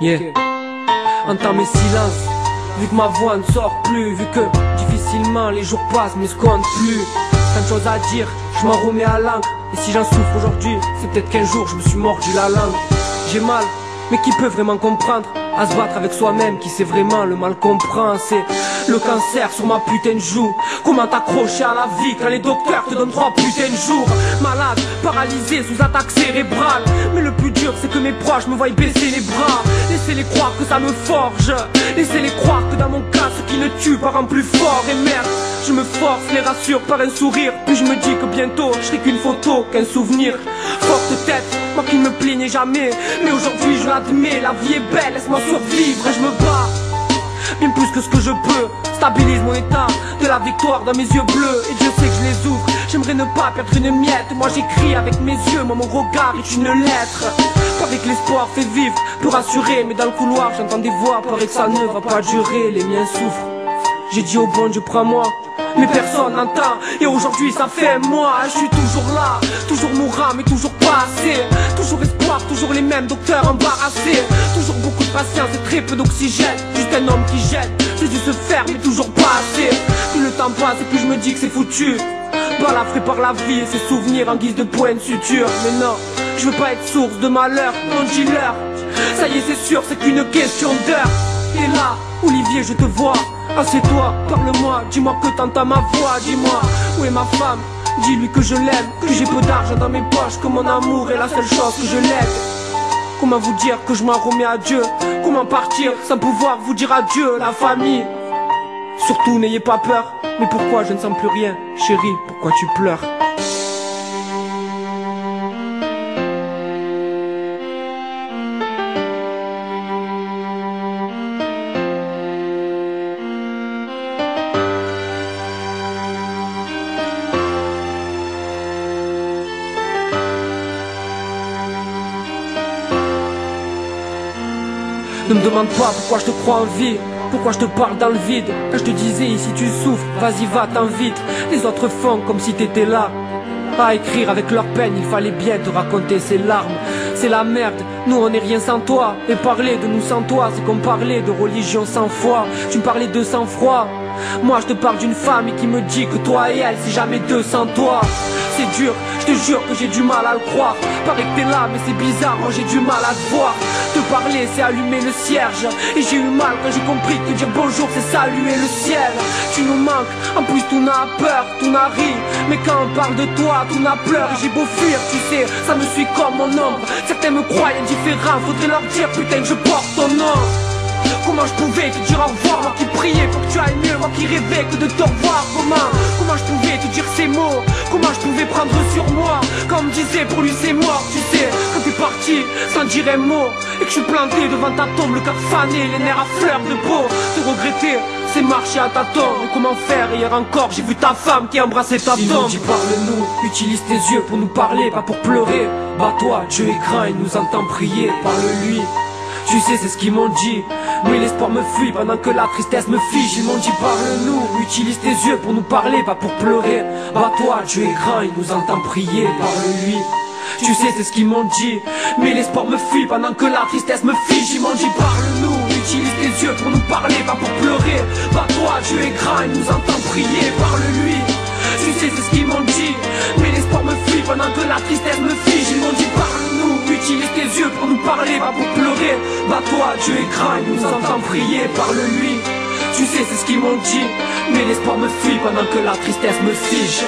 Yeah. Entends mes silences, vu que ma voix ne sort plus, vu que difficilement les jours passent mais se comptent plus. Tant de choses à dire, je m'en remets à langue. Et si j'en souffre aujourd'hui, c'est peut-être qu'un jour je me suis mordu la langue. J'ai mal, mais qui peut vraiment comprendre? À se battre avec soi-même, qui sait vraiment le mal comprend. C'est le cancer sur ma putain de joue. Comment t'accrocher à la vie quand les docteurs te donnent 3 putains de jours? Malade, paralysé, sous attaque cérébrale. Mais le plus dur c'est que mes proches me voient baisser les bras. Laissez-les croire que ça me forge, laissez-les croire que dans mon cas ce qui ne tue part en plus fort. Et merde, je me force, les rassure par un sourire. Puis je me dis que bientôt je serai qu'une photo, qu'un souvenir. Forte tête, moi qui ne me plaignais jamais, mais aujourd'hui je l'admets, la vie est belle, laisse-moi survivre et je me bats. Bien plus que ce que je peux, stabilise mon état de la victoire dans mes yeux bleus. Et Dieu sait que je les ouvre, j'aimerais ne pas perdre une miette. Moi j'écris avec mes yeux, moi mon regard est une lettre. Avec l'espoir fait vivre, peut rassurer, mais dans le couloir j'entends des voix, paraît que ça ne va pas durer, les miens souffrent. J'ai dit au bon Dieu prends-moi, mais personne n'entend. Et aujourd'hui ça fait moi, je suis toujours là, toujours mourant mais toujours pas assez. Toujours espoir, toujours les mêmes docteurs embarrassés. Toujours beaucoup de patience et très peu d'oxygène. Juste un homme qui jette, j'ai dû se faire mais toujours pas assez. Plus le temps passe et plus je me dis que c'est foutu. Balafré par la vie et ses souvenirs en guise de points de suture. Mais non, je veux pas être source de malheur, non dis-leur. Ça y est c'est sûr, c'est qu'une question d'heure. Et là, Olivier je te vois, assieds-toi, parle-moi, dis-moi que t'entends ma voix. Dis-moi, où est ma femme? Dis-lui que je l'aime, que j'ai peu d'argent dans mes poches, que mon amour est la seule chose que je l'aide. Comment vous dire que je m'en remets à Dieu? Comment partir sans pouvoir vous dire adieu, la famille? Surtout n'ayez pas peur. Mais pourquoi je ne sens plus rien? Chérie, pourquoi tu pleures? Ne me demande pas pourquoi je te crois en vie, pourquoi je te parle dans le vide. Quand je te disais ici tu souffres, vas-y va-t'en vite. Les autres font comme si t'étais là, à écrire avec leur peine, il fallait bien te raconter ces larmes. C'est la merde, nous on n'est rien sans toi. Et parler de nous sans toi, c'est comme parler de religion sans foi. Tu me parlais de sang-froid, moi je te parle d'une femme qui me dit que toi et elle c'est jamais deux sans toi. C'est dur, je te jure que j'ai du mal à le croire. Paraît que t'es là mais c'est bizarre, moi j'ai du mal à te voir. Te parler c'est allumer le cierge. Et j'ai eu mal quand j'ai compris que dire bonjour c'est saluer le ciel. Tu nous manques, en plus tout n'a peur, tout n'a ri. Mais quand on parle de toi, tout n'a pleure. Et j'ai beau fuir, tu sais, ça me suit comme mon ombre. Certains me croient indifférent, faudrait leur dire putain que je porte ton nom. Comment je pouvais te dire au revoir, moi qui priais pour que tu ailles mieux, moi qui rêvais que de te revoir. Comment je pouvais te dire ces mots? Comment je pouvais prendre sur moi quand on me disait pour lui c'est mort, tu sais. Quand t'es parti sans dire un mot et que je suis planté devant ta tombe, le cœur fané, les nerfs à fleur de peau. Te regretter, c'est marcher à tâtons. Mais comment faire? Hier encore j'ai vu ta femme qui embrassait ta tombe. Il nous dit parle-nous, utilise tes yeux pour nous parler, pas pour pleurer. Bats-toi, Dieu est grand, il nous entend prier. Parle-lui, tu sais c'est ce qu'ils m'ont dit. Mais l'espoir me fuit pendant que la tristesse me fige. Ils m'ont dit parle-nous, utilise tes yeux pour nous parler, pas pour pleurer. Bats-toi, Dieu est grand, il nous entend prier. Parle-lui, tu sais c'est ce qu'ils m'ont dit. Mais l'espoir me fuit pendant que la tristesse me fige. Ils m'ont dit parle-nous, utilise tes yeux pour nous parler, pas pour pleurer. Bats-toi, Dieu est grand, il nous entend prier. Parle-lui, tu sais c'est ce qu'ils m'ont dit. Mais l'espoir me fuit pendant que la tristesse me fige. Ils m'ont dit parle-nous, utilise tes yeux pour nous parler, pas pour pleurer. Bats-toi, Dieu est grand, il nous entend prier. Parle-lui, tu sais c'est ce qu'ils m'ont dit. Mais l'espoir me fuit pendant que la tristesse me fige.